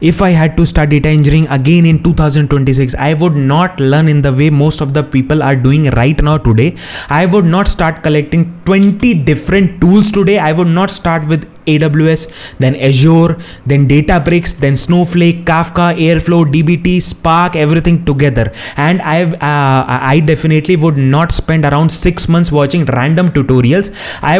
If I had to start data engineering again in 2026, I would not learn in the way most of the people are doing right now today. I would not start collecting 20 different tools today. I would not start with AWS, then Azure, then Databricks, then Snowflake, Kafka, Airflow, DBT, Spark, everything together. And I definitely would not spend around 6 months watching random tutorials. I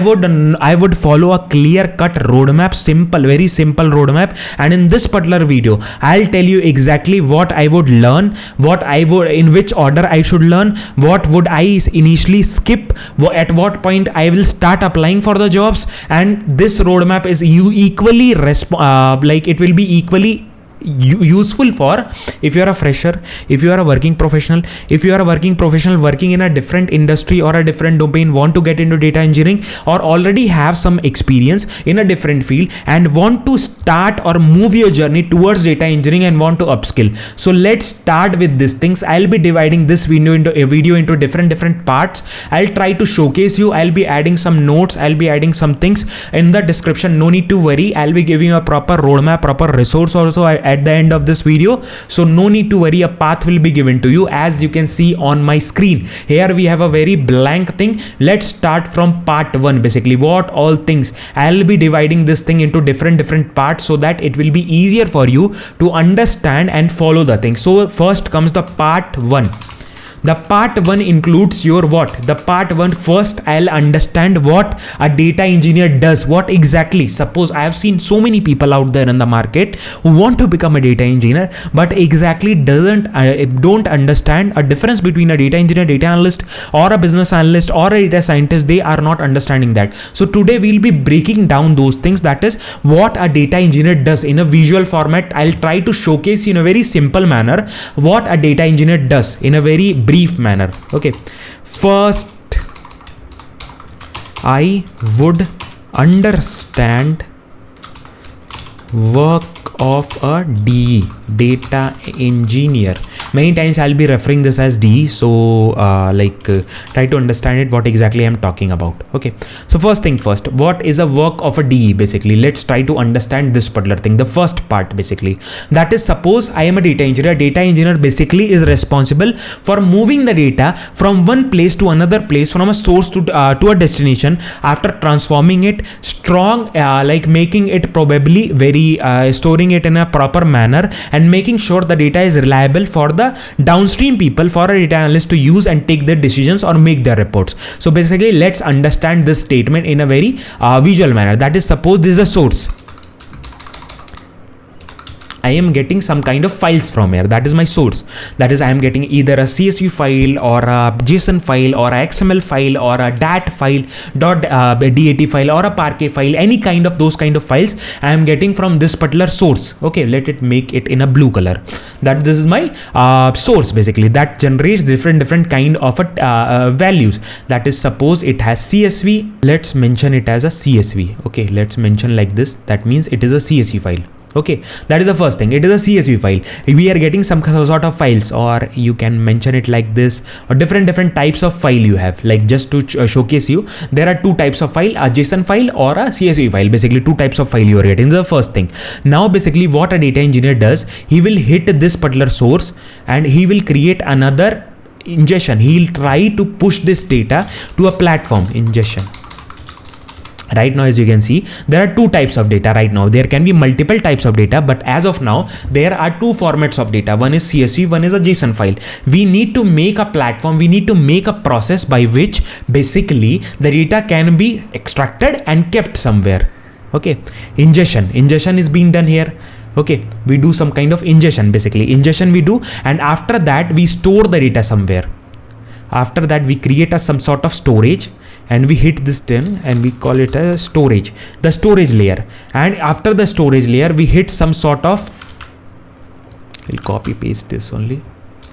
would follow a clear-cut roadmap, very simple roadmap. And in this particular video, I'll tell you exactly what I would learn, in which order I should learn, what would I initially skip, at what point I will start applying for the jobs, and this roadmap is equally it will be equally useful for if you are a fresher, if you are a working professional, if you are a working professional working in a different industry or a different domain, want to get into data engineering, or already have some experience in a different field and want to start or move your journey towards data engineering and want to upskill. So let's start with these things. I'll be dividing this video into different parts. I'll try to showcase you. I'll be adding some notes, I'll be adding some things in the description. No need to worry, I'll be giving a proper roadmap, proper resource also at the end of this video, so no need to worry. A path will be given to you, as you can see on my screen. Here we have a very blank thing. Let's start from part 1. Basically, what all things, I'll be dividing this thing into different parts so that it will be easier for you to understand and follow the thing. So first comes the part 1. The part 1 includes your what? The part 1, first I'll understand what a data engineer does. What exactly? Suppose I have seen so many people out there in the market who want to become a data engineer, but exactly don't understand a difference between a data engineer, data analyst, or a business analyst, or a data scientist. They are not understanding that. So today we'll be breaking down those things. That is what a data engineer does in a visual format. I'll try to showcase in a very simple manner what a data engineer does in a very brief manner. Okay, first I would understand work of a DE, data engineer. Many times I'll be referring this as DE, so try to understand it, what exactly I'm talking about. Okay, so first thing first, what is a work of a DE? Basically, let's try to understand this particular thing. The first part, basically, that is, suppose I am a data engineer. Data engineer basically is responsible for moving the data from one place to another place, from a source to a destination, after transforming it making it probably very storing it in a proper manner, and making sure the data is reliable for the downstream people, for a data analyst to use and take their decisions or make their reports. So basically, let's understand this statement in a very visual manner. That is, suppose this is a source. I am getting some kind of files from here. That is my source. That is, I am getting either a CSV file or a JSON file or a XML file or a DAT file, .dat file or a Parquet file, any kind of those kind of files I am getting from this particular source. Okay, let it make it in a blue color. That this is my source, basically, that generates different kind of values. That is, suppose it has CSV. Let's mention it as a CSV. Okay, let's mention like this. That means it is a CSV file. Okay, that is the first thing. It is a CSV file. We are getting some sort of files, or you can mention it like this, or different types of file you have. Like, just to showcase you, there are two types of file: a JSON file or a CSV file. Basically, two types of file you are getting. The first thing. Now, basically, what a data engineer does, he will hit this particular source and he will create another ingestion. He will try to push this data to a platform. Ingestion. Right now, as you can see, there are two types of data right now. There can be multiple types of data, but as of now, there are two formats of data. One is CSV, one is a JSON file. We need to make a platform. We need to make a process by which basically the data can be extracted and kept somewhere. Okay, ingestion is being done here. Okay, we do some kind of ingestion. Basically, ingestion we do, and after that we store the data somewhere. After that, we create some sort of storage, and we hit this thing and we call it a storage, the storage layer. And after the storage layer, we hit some sort of, we'll copy paste this only,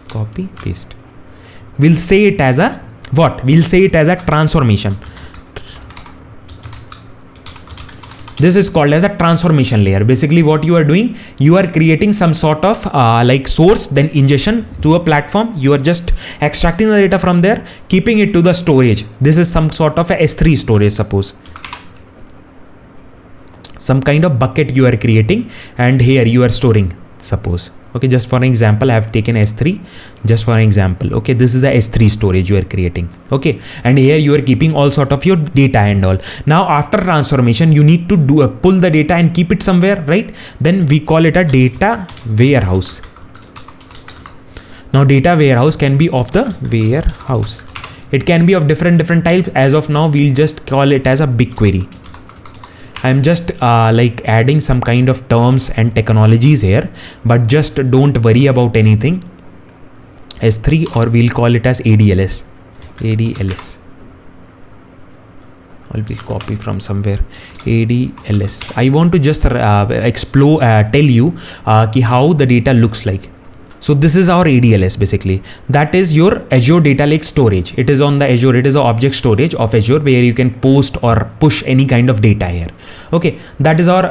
copy paste. We'll say it as a what? We'll say it as a transformation. This is called as a transformation layer. Basically, what you are doing, you are creating some sort of source, then ingestion to a platform. You are just extracting the data from there, keeping it to the storage. This is some sort of a S3 storage, suppose. some kind of bucket you are creating, and here you are storing, suppose. Okay, just for an example, I have taken S3 just for an example. Okay, this is a S3 storage you are creating. Okay, and here you are keeping all sort of your data and all. Now after transformation, you need to do pull the data and keep it somewhere, right? Then we call it a data warehouse. Now data warehouse can be of the warehouse. It can be of different types. As of now, we'll just call it as a BigQuery. I'm just like adding some kind of terms and technologies here, but just don't worry about anything. S3, or we'll call it as ADLS. ADLS. I will copy from somewhere. ADLS. I want to just explore, tell you how the data looks like. So this is our ADLS basically. That is your Azure Data Lake storage. It is on the Azure. It is an object storage of Azure where you can post or push any kind of data here. Okay, that is our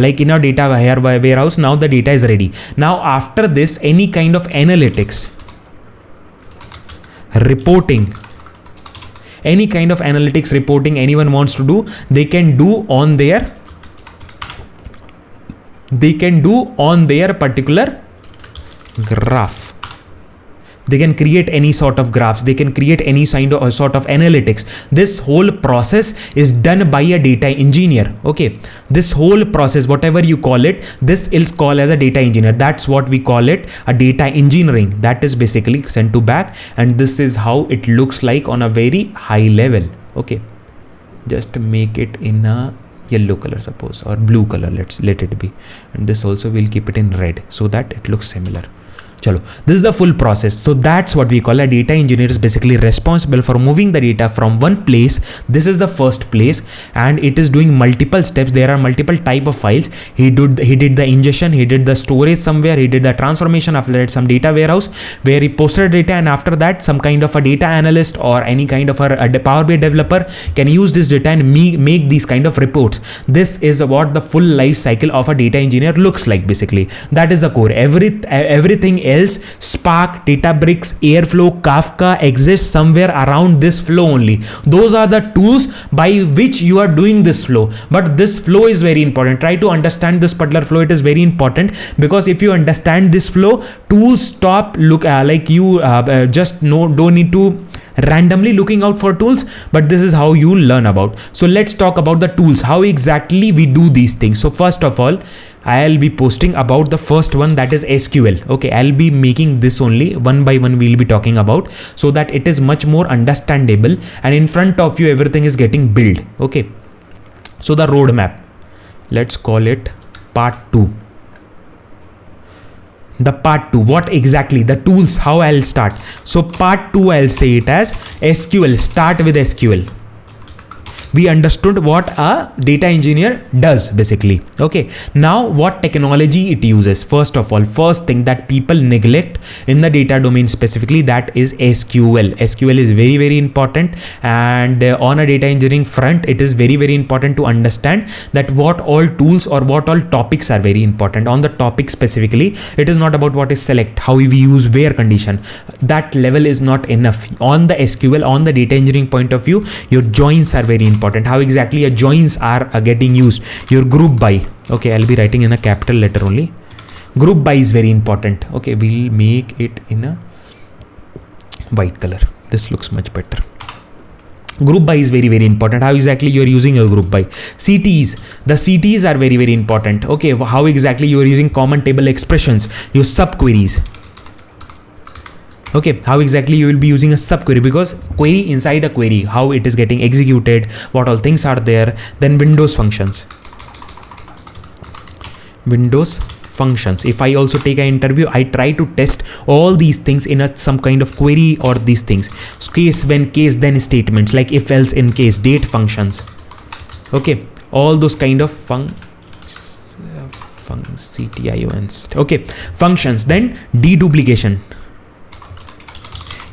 like in our data warehouse. Now the data is ready. Now after this, any kind of analytics, reporting, any kind of analytics reporting anyone wants to do, they can do on their particular graph. They can create any sort of graphs. They can create any sort of analytics. This whole process is done by a data engineer. Okay, this whole process, whatever you call it, this is called as a data engineer. That's what we call it, a data engineering. That is basically sent to back, and this is how it looks like on a very high level. Okay, just make it in a yellow color, suppose, or blue color. Let it be, and this also we'll keep it in red so that it looks similar. Chalo, this is the full process. So that's what we call a data engineer, is basically responsible for moving the data from one place. This is the first place, and it is doing multiple steps. There are multiple type of files. He did the ingestion, he did the storage somewhere, he did the transformation, after that some data warehouse where he posted data, and after that some kind of a data analyst or any kind of a Power BI developer can use this data and make these kind of reports. This is what the full life cycle of a data engineer looks like basically. That is the core. Everything else, Spark, Databricks, Airflow, Kafka, exists somewhere around this flow only. Those are the tools by which you are doing this flow. But this flow is very important. Try to understand this particular flow. It is very important, because if you understand this flow, tools stop just don't need to randomly looking out for tools, but this is how you learn about. So let's talk about the tools, how exactly we do these things. So first of all, I'll be posting about the first one, that is SQL. Okay, I'll be making this only one by one we'll be talking about, so that it is much more understandable, and in front of you everything is getting built. Okay, so the roadmap, let's call it part 2. The part 2, what exactly the tools, how I'll start. So part 2, I'll say it as SQL. Start with SQL. We understood what a data engineer does basically. Okay, now what technology it uses. First of all, first thing that people neglect in the data domain specifically, that is SQL. SQL is very, very important, and on a data engineering front, it is very, very important to understand that what all tools or what all topics are very important. On the topic specifically, it is not about what is select, how we use where condition. That level is not enough. On the SQL, on the data engineering point of view, your joins are very important. How exactly your joins are getting used. Your group by. Okay, I'll be writing in a capital letter only. Group by is very important. Okay, we'll make it in a white color. This looks much better. Group by is very, very important. How exactly you are using your group by. CTs. The CTs are very, very important. Okay, how exactly you are using common table expressions. Your subqueries. Okay, how exactly you will be using a subquery, because query inside a query, how it is getting executed, what all things are there. Then Windows functions. Windows functions. If I also take an interview, I try to test all these things in some kind of query or these things. Case when, case then statements, like if else in case, date functions. Okay, all those kind of CTIONs. Okay, functions. Then deduplication.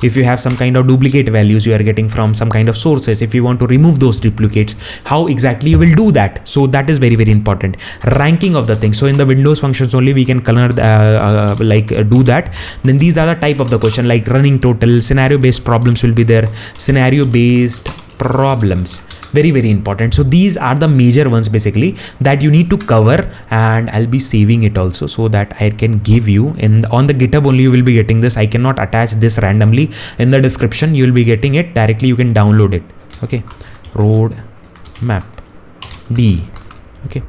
If you have some kind of duplicate values you are getting from some kind of sources, if you want to remove those duplicates, how exactly you will do that. So that is very, very important. Ranking of the thing. So in the Windows functions only we can do that. Then these are the type of the question, like running total, scenario based problems will be there. Scenario based problems. Very important. So these are the major ones basically that you need to cover, and I'll be saving it also so that I can give you on the GitHub only. You will be getting this. I cannot attach this randomly in the description. You will be getting it directly. You can download it. Okay, road map D. Okay,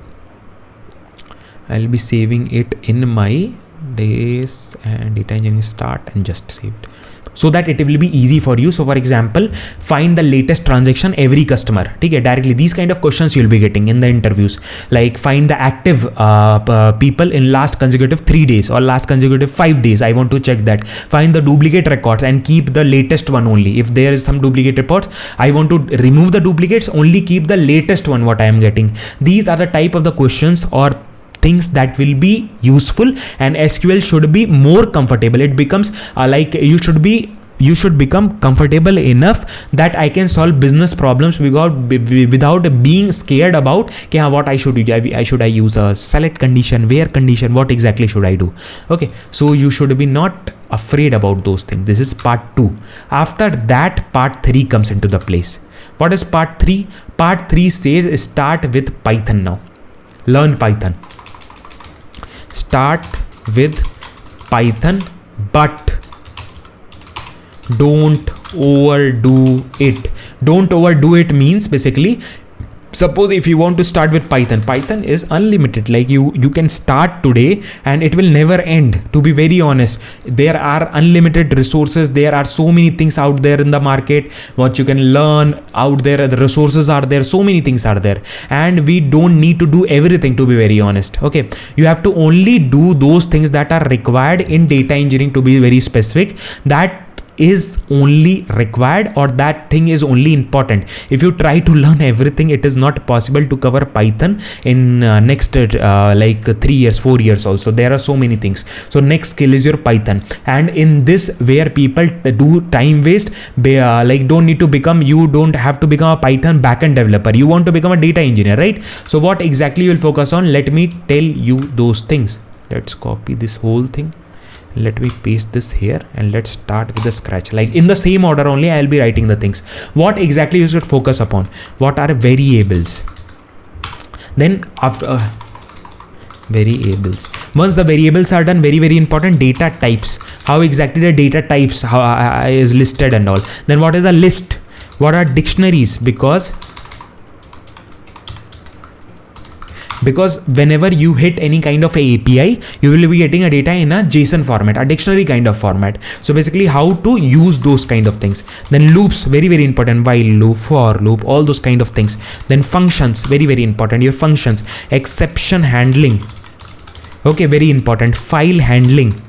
I'll be saving it in my days and data engineering start and just save it, so that it will be easy for you. So for example, find the latest transaction every customer. Okay, directly these kind of questions you'll be getting in the interviews, like find the active people in last consecutive 3 days or last consecutive 5 days. I want to check that. Find the duplicate records and keep the latest one only. If there is some duplicate reports, I want to remove the duplicates, only keep the latest one what I am getting. These are the type of the questions or things that will be useful, and SQL should be more comfortable. It becomes like you should become comfortable enough that I can solve business problems without being scared about what I should do. Should I use a select condition, where condition, what exactly should I do? Okay, so you should be not afraid about those things. This is part 2. After that, part 3 comes into the place. What is part 3? Part 3 says start with Python now. Learn Python. Start with Python, but don't overdo it. Don't overdo it means basically, suppose if you want to start with Python is unlimited. Like you can start today and it will never end. To be very honest, there are unlimited resources. There are so many things out there in the market what you can learn out there. The resources are there, so many things are there, and we don't need to do everything, to be very honest. Okay, you have to only do those things that are required in data engineering. To be very specific, that is only required, or that thing is only important. If you try to learn everything, it is not possible to cover Python in next like 3 years, 4 years also. There are so many things. So next skill is your Python, and in this where people do time waste, like you don't have to become a Python backend developer. You want to become a data engineer, right? So what exactly you will focus on? Let me tell you those things. Let's copy this whole thing. Let me paste this here and let's start with the scratch. Like in the same order only I'll be writing the things. What exactly you should focus upon? What are variables? Then after variables, once the variables are done, very important, data types. How exactly the data types is listed and all. Then what is a list? What are dictionaries? Because whenever you hit any kind of a API, you will be getting a data in a JSON format, a dictionary kind of format. So basically how to use those kind of things. Then loops, very important, while loop, for loop, all those kind of things. Then functions, very important, your functions. Exception handling, okay, very important. File handling,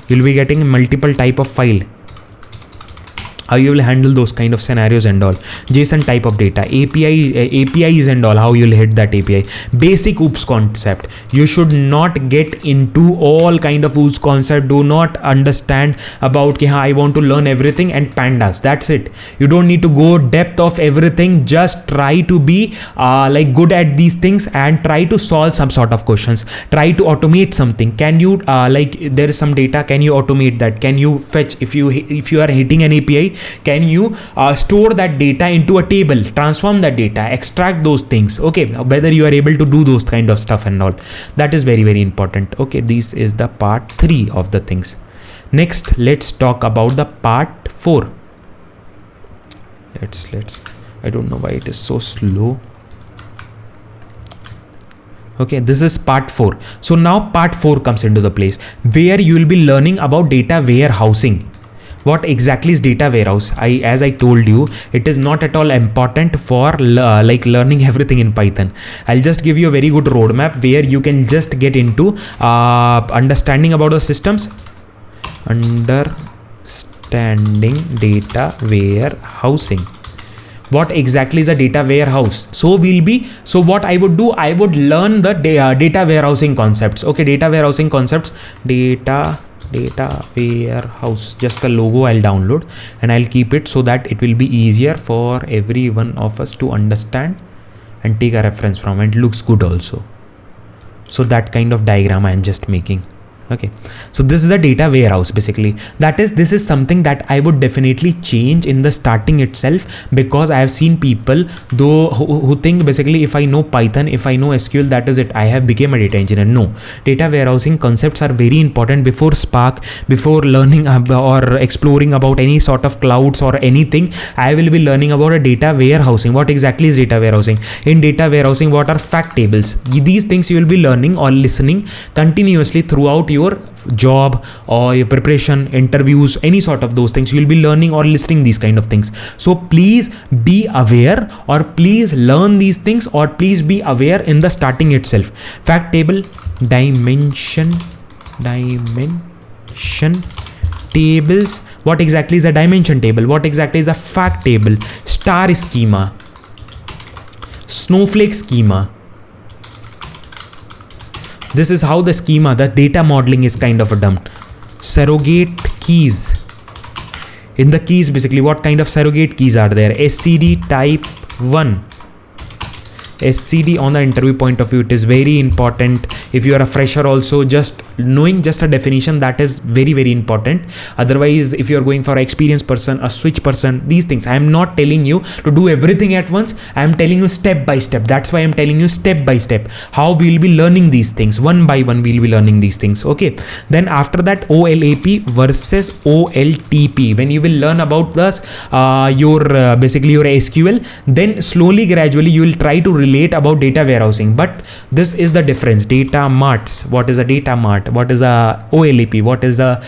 you'll be getting multiple type of file. How you will handle those kind of scenarios and all. JSON type of data, APIs and all, how you'll hit that API. Basic OOPS concept. You should not get into all kind of OOPS concept. Do not understand about I want to learn everything and pandas. That's it. You don't need to go depth of everything. Just try to be like good at these things and try to solve some sort of questions. Try to automate something. Can you like there is some data, can you automate that? Can you fetch, if you are hitting an API, can you store that data into a table, transform that data, extract those things? Okay, whether you are able to do those kind of stuff and all, that is very important. Okay, this is the part 3 of the things. Next, let's talk about the part 4. Let's I don't know why it is so slow. Okay, this is part 4. So now part 4 comes into the place where you will be learning about data warehousing. What exactly is data warehouse? As I told you, it is not at all important for like learning everything in Python. I'll just give you a very good roadmap where you can just get into understanding about the systems. Understanding data warehousing. What exactly is a data warehouse? So what I would do, I would learn the data warehousing concepts. Okay, data warehousing concepts, data warehouse, just the logo I'll download and I'll keep it so that it will be easier for every one of us to understand and take a reference from. It looks good also. So that kind of diagram I'm just making. Okay, so this is a data warehouse basically. This is something that I would definitely change in the starting itself, because I have seen people though who think basically if I know Python, if I know SQL, that is it, I have become a data engineer. No, data warehousing concepts are very important. Before Spark, before learning or exploring about any sort of clouds or anything, I will be learning about a data warehousing. What exactly is data warehousing? In data warehousing, what are fact tables? These things you will be learning or listening continuously throughout your job or your preparation, interviews, any sort of those things. You will be learning or listening these kind of things. So please be aware, or please learn these things, or please be aware in the starting itself. Fact table, dimension tables. What exactly is a dimension table? What exactly is a fact table? Star schema, snowflake schema. This is how the schema, the data modeling is kind of done. Surrogate keys. In the keys, basically, what kind of surrogate keys are there? SCD type 1. SCD on the interview point of view, it is very important. If you are a fresher also, just knowing just a definition, that is very, very important. Otherwise, if you are going for an experienced person, a switch person, these things, I am not telling you to do everything at once. I am telling you step by step. That's why I am telling you step by step how we will be learning these things. One by one we will be learning these things. Okay, then after that, OLAP versus OLTP. When you will learn about this basically your SQL, then slowly gradually you will try to relate about data warehousing. But this is the difference. Data marts. What is a data mart? What is a OLAP? What is a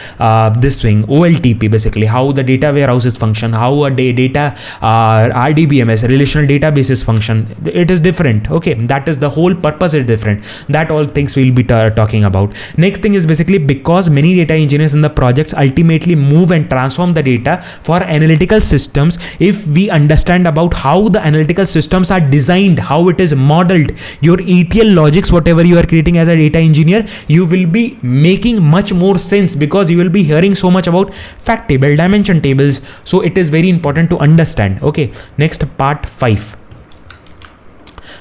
this thing? OLTP, basically how the data warehouses function, how a data RDBMS, relational databases function. It is different. Okay, that is the whole purpose is different. That all things we'll be talking about. Next thing is basically because many data engineers in the projects ultimately move and transform the data for analytical systems. If we understand about how the analytical systems are designed, how it is modeled, your ETL logics, whatever you are creating as a data engineer, you will be making much more sense, because you will be hearing so much about fact table, dimension tables. So it is very important to understand. Okay, next part 5.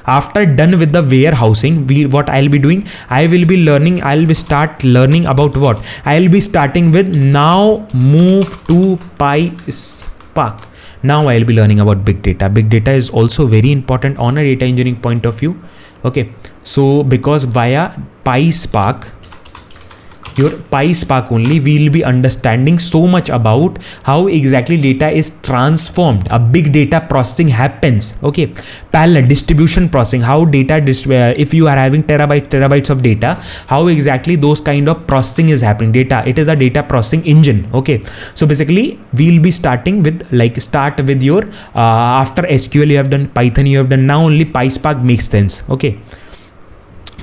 After done with the warehousing, what I'll be doing, I'll be start learning about what? I'll be starting with now move to PySpark. Now I'll be learning about big data. Big data is also very important on a data engineering point of view. Okay, so because via PySpark, your PySpark only, we will be understanding so much about how exactly data is transformed. A big data processing happens. Okay, parallel distribution processing, how data if you are having terabytes of data, how exactly those kind of processing is happening. Data, it is a data processing engine. Okay, so basically we'll be starting with start with your after SQL you have done, Python you have done, now only PySpark makes sense. Okay,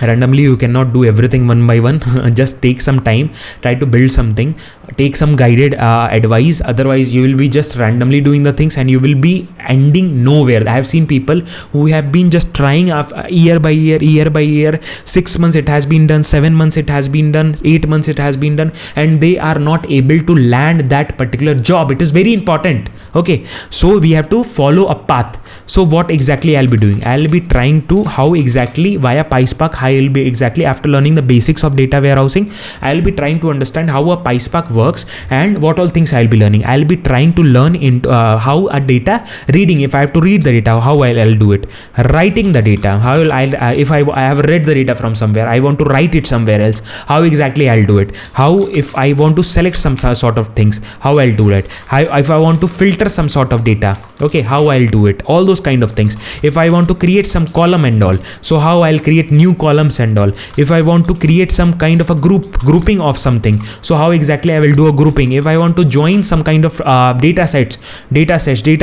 randomly you cannot do everything one by one. Just take some time, try to build something, take some guided advice. Otherwise you will be just randomly doing the things and you will be ending nowhere. I have seen people who have been just trying year by year, 6 months it has been done, 7 months it has been done, 8 months it has been done, and they are not able to land that particular job. It is very important. Okay, so we have to follow a path. So what exactly I'll be doing? I'll be trying to how exactly via PySpark, I'll be exactly after learning the basics of data warehousing, I'll be trying to understand how a PySpark works and what all things I'll be learning. I'll be trying to learn into how a data reading, if I have to read the data, how I'll do it. Writing the data, how if I have read the data from somewhere, I want to write it somewhere else, how exactly I'll do it. How if I want to select some sort of things, how I'll do it. How if I want to filter some sort of data, okay, how I'll do it. All those kind of things. If I want to create some column and all, so how I'll create new columns and all. If I want to create some kind of a grouping of something, so how exactly I will do a grouping. If I want to join some kind of data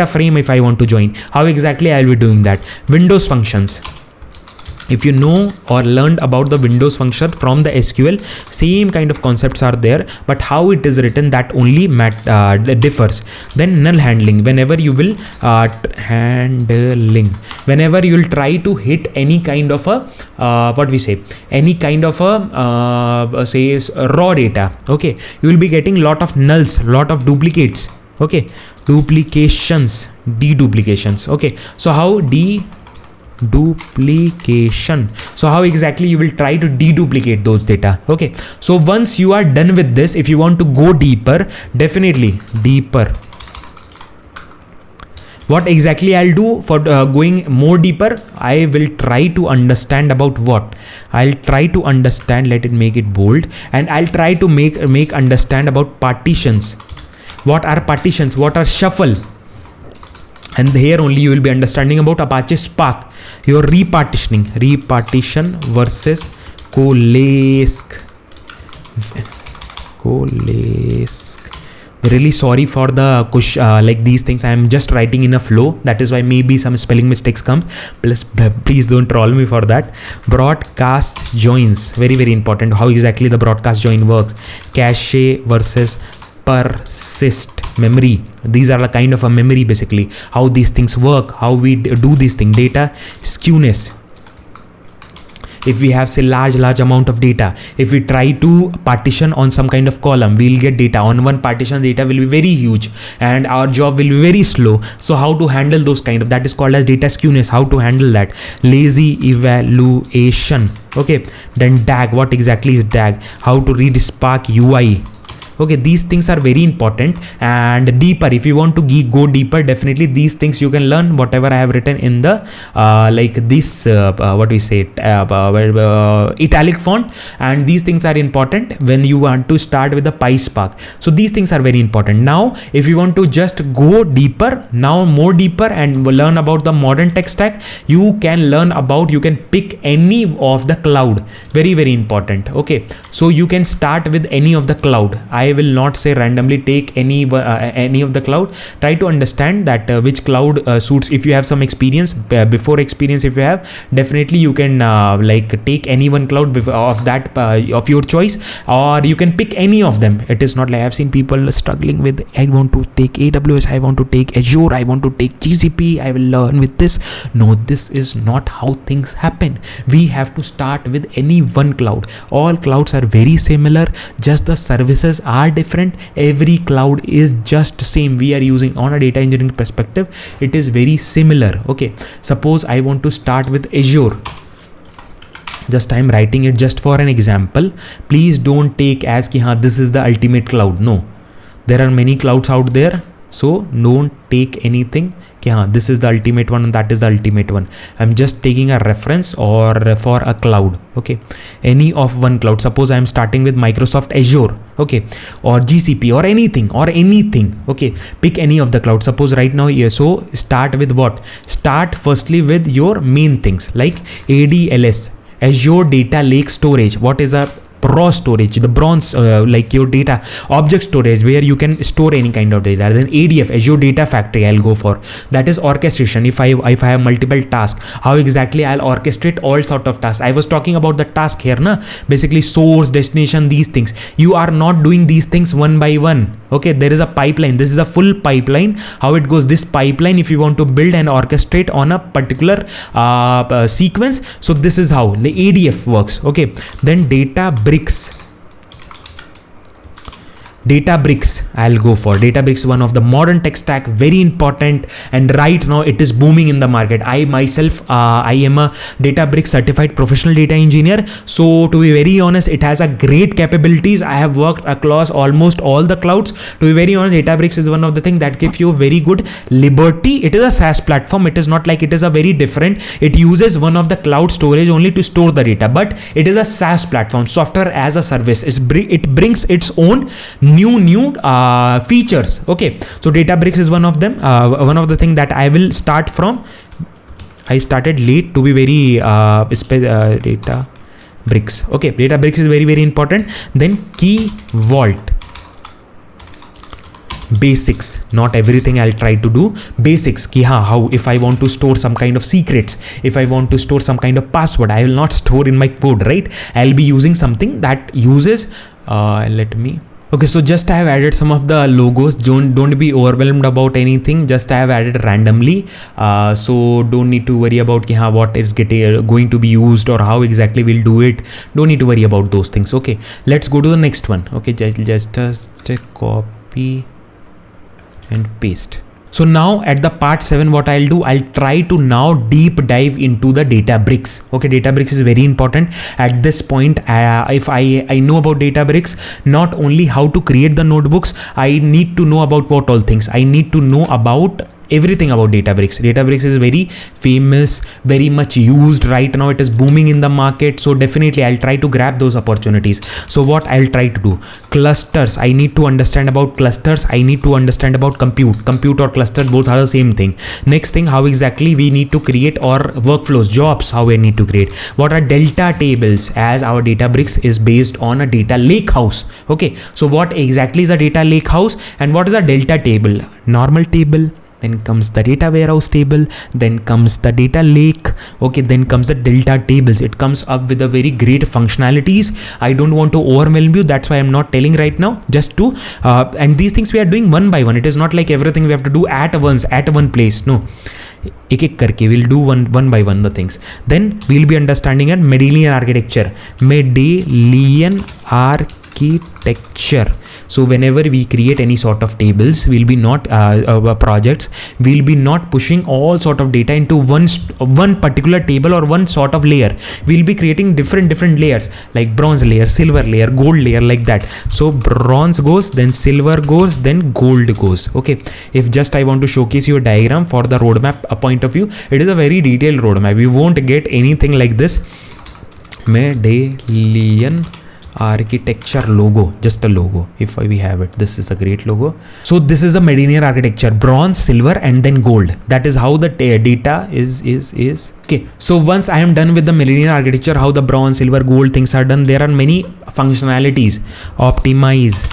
frame, if I want to join, how exactly I'll be doing that. Windows functions. If you know or learned about the Windows function from the SQL, same kind of concepts are there, but how it is written, that only differs. Then null handling, whenever you will whenever you will try to hit any kind of a any kind of a say raw data, okay, you will be getting lot of nulls, lot of duplicates, okay, deduplications. Okay, so how duplication. So how exactly you will try to deduplicate those data. Okay, so once you are done with this, if you want to go deeper, definitely deeper, what exactly I'll do for going more deeper, I will try to understand about what I'll try to understand, let it make it bold, and I'll try to make understand about partitions. What are partitions? What are shuffle? And here only you will be understanding about Apache Spark, your repartition versus coalesce. Really sorry for the like these things. I am just writing in a flow. That is why maybe some spelling mistakes comes. Please don't troll me for that. Broadcast joins, very very important. How exactly the broadcast join works. Cache versus persist memory. These are the kind of a memory basically. How these things work. How we do this thing. Data skewness. If we have say large amount of data, if we try to partition on some kind of column, we'll get data on one partition. Data will be very huge and our job will be very slow. So how to handle those kind of, that is called as data skewness. How to handle that? Lazy evaluation. Okay, then DAG. What exactly is DAG? How to read Spark UI. Okay, these things are very important. And deeper, if you want to go deeper, definitely these things you can learn whatever I have written in the like this what we say italic font. And these things are important when you want to start with the PySpark. So these things are very important. Now if you want to just go deeper, now more deeper and learn about the modern tech stack, you can learn about, you can pick any of the cloud. Very very important. Okay, so you can start with any of the cloud. I will not say randomly take any of the cloud. Try to understand that which cloud suits. If you have some experience, before experience if you have, definitely you can like take any one cloud of that of your choice, or you can pick any of them. It is not like I've seen people struggling with, I want to take AWS, I want to take Azure, I want to take GCP, I will learn with this. No, this is not how things happen. We have to start with any one cloud. All clouds are very similar, just the services are different. Every cloud is just same. We are using on a data engineering perspective, it is very similar. Okay, suppose I want to start with Azure. Just I am writing it just for an example. Please don't take as ki haan, this is the ultimate cloud. No, there are many clouds out there. So don't take anything कि हाँ this is the ultimate one and that is the ultimate one. I'm just taking a reference or for a cloud. Okay, any of one cloud. Suppose I'm starting with Microsoft Azure, okay, or GCP or anything. Okay, pick any of the cloud. Suppose right now, yeah, so start with what? Start firstly with your main things like ADLS, Azure Data Lake Storage. What is a raw storage, the bronze like your data object storage where you can store any kind of data. Then ADF, Azure Data Factory, I'll go for. That is orchestration. If I have multiple tasks, how exactly I'll orchestrate all sort of tasks. I was talking about the task here, na? Basically source, destination, these things. You are not doing these things one by one. Okay, there is a pipeline. This is a full pipeline. How it goes, this pipeline, if you want to build and orchestrate on a particular sequence, so this is how the ADF works. Okay, then Databricks, I'll go for. Databricks, one of the modern tech stack, very important, and right now it is booming in the market. I myself, I am a Databricks certified professional data engineer. So to be very honest, it has a great capabilities. I have worked across almost all the clouds. To be very honest, Databricks is one of the things that gives you very good liberty. It is a SaaS platform. It is not like it is a very different. It uses one of the cloud storage only to store the data, but it is a SaaS platform, software as a service. It brings its own new features. Okay, so Databricks is one of them. One of the thing that I will start from. I started late to be very Databricks. Okay, Databricks is very very important. Then Key Vault. Basics, not everything I'll try to do. Basics, ki haan, how if I want to store some kind of secrets, if I want to store some kind of password, I will not store in my code, right? I'll be using something that uses okay, so just I have added some of the logos. Don't be overwhelmed about anything. Just I have added randomly. So don't need to worry about ki haan, what is going to be used or how exactly we'll do it. Don't need to worry about those things. Okay, let's go to the next one. Okay, just copy and paste. So now at the part 7, what I'll do, I'll try to now deep dive into the Databricks. Okay, Databricks is very important at this point. If I know about Databricks, not only how to create the notebooks, I need to know about what all things. I need to know about everything about Databricks. Databricks is very famous, very much used right now. It is booming in the market. So definitely I'll try to grab those opportunities. So what I'll try to do, clusters, I need to understand about clusters. I need to understand about compute or cluster, both are the same thing. Next thing, how exactly we need to create or workflows, jobs, how we need to create. What are delta tables, as our Databricks is based on a data lake house. Okay, so what exactly is a data lake house and what is a delta table? Normal table, then comes the data warehouse table, then comes the data lake. Okay, then comes the delta tables. It comes up with a very great functionalities. I don't want to overwhelm you, that's why I'm not telling right now, just to and these things we are doing one by one. It is not like everything we have to do at once at one place. No, एक karke we'll do one by one the things. Then we'll be understanding a Mendelian architecture. So whenever we create any sort of tables, we'll be not projects, we'll be not pushing all sort of data into one particular table or one sort of layer. We'll be creating different layers, like bronze layer, silver layer, gold layer, like that. So bronze goes, then silver goes, then gold goes. Okay, if just I want to showcase you a diagram for the roadmap point of view, it is a very detailed roadmap. You won't get anything like this. Mendelian architecture logo, just a logo. If we have it, this is a great logo. So this is a Mendelian architecture, bronze, silver, and then gold. That is how the data is. Okay, so once I am done with the Mendelian architecture, how the bronze, silver, gold things are done, there are many functionalities. Optimize,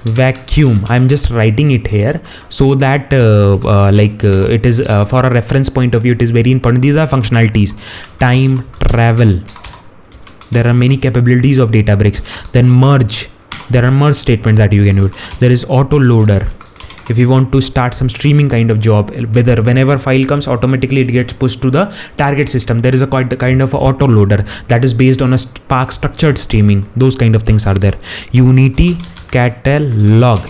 vacuum, I'm just writing it here so that it is for a reference point of view, it is very important. These are functionalities. Time travel, there are many capabilities of Databricks. Then merge, there are merge statements that you can use. There is auto loader. If you want to start some streaming kind of job, whenever file comes, automatically it gets pushed to the target system. There is a kind of auto loader that is based on a Spark structured streaming. Those kind of things are there. Unity catalog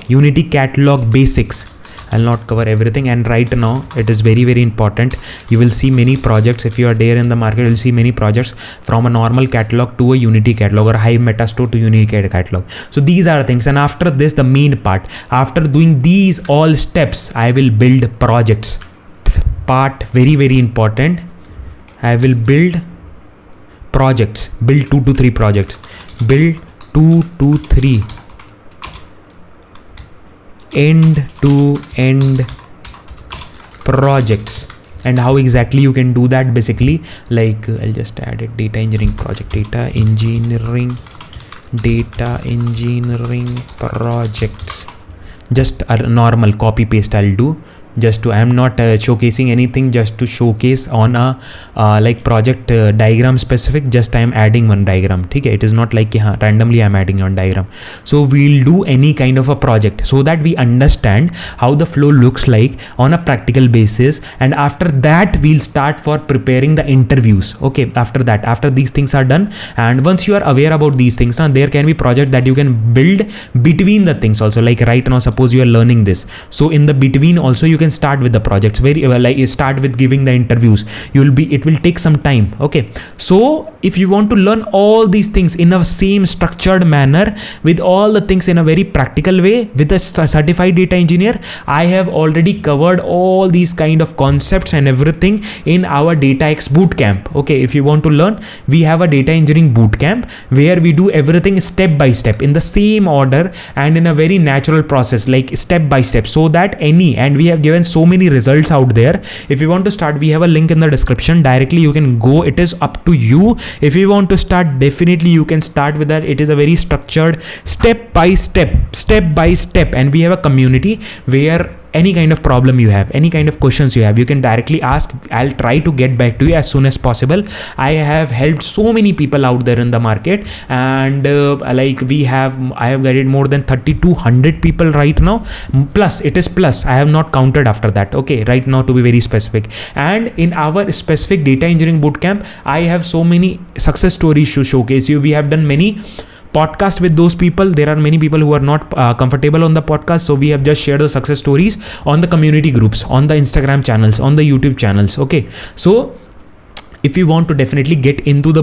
basics. I'll not cover everything, and right now it is very important. You will see many projects. If you are there in the market, you'll see many projects from a normal catalog to a Unity catalog or Hive Metastore to Unity catalog. So these are things, and after this, the main part, after doing these all steps, I will build projects. Part very important. I will build projects, build 2 to 3 projects, build 2 to 3 end-to-end projects. And how exactly you can do that, basically, like I'll just add it, data engineering project, data engineering projects. Just a normal copy paste I'll do, just to, I am not showcasing anything, just to showcase on a like project diagram specific. Just I am adding one diagram. Okay, it is not like randomly I am adding one diagram. So we'll do any kind of a project so that we understand how the flow looks like on a practical basis, and after that we'll start for preparing the interviews. Okay, after these things are done, and once you are aware about these things, now there can be projects that you can build between the things also. Like right now, suppose you are learning this, so in the between also you can start with the projects. Very well, like you start with giving the interviews. It will take some time. Okay, so if you want to learn all these things in a same structured manner, with all the things in a very practical way, with a certified data engineer, I have already covered all these kind of concepts and everything in our DataX bootcamp. Okay, if you want to learn, we have a data engineering bootcamp where we do everything step by step in the same order and in a very natural process, like step by step, so that and we have given so many results out there. If you want to start, we have a link in the description. Directly you can go. It is up to you. If you want to start, definitely you can start with that. It is a very structured step by step, and we have a community where any kind of problem you have, any kind of questions you have, you can directly ask. I'll try to get back to you as soon as possible. I have helped so many people out there in the market, and I have guided more than 3,200 people right now. Plus, I have not counted after that. Okay, right now, to be very specific. And in our specific data engineering bootcamp, I have so many success stories to showcase you. We have done many podcast with those people. There are many people who are not comfortable on the podcast, so we have just shared the success stories on the community groups, on the Instagram channels, on the YouTube channels. Okay, so if you want to definitely get into the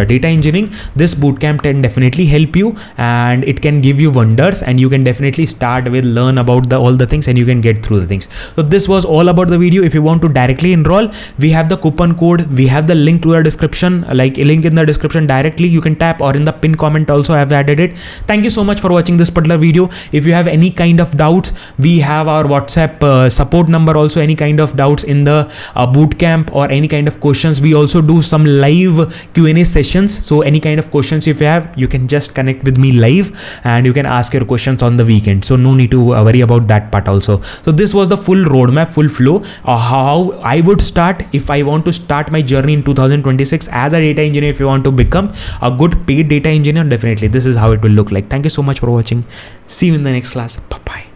data engineering, this bootcamp can definitely help you, and it can give you wonders, and you can definitely start with learn about all the things, and you can get through the things. So this was all about the video. If you want to directly enroll, we have the coupon code, we have the link to the description, like a link in the description directly you can tap, or in the pin comment also I have added it. Thank you so much for watching this particular video. If you have any kind of doubts, we have our WhatsApp support number also. Any kind of doubts in the bootcamp or any kind of questions, we also do some live Q&A sessions. So any kind of questions if you have, you can just connect with me live, and you can ask your questions on the weekend. So no need to worry about that part also. So this was the full roadmap, full flow, how I would start if I want to start my journey in 2026 as a data engineer. If you want to become a good paid data engineer, definitely this is how it will look like. Thank you so much for watching. See you in the next class. Bye bye.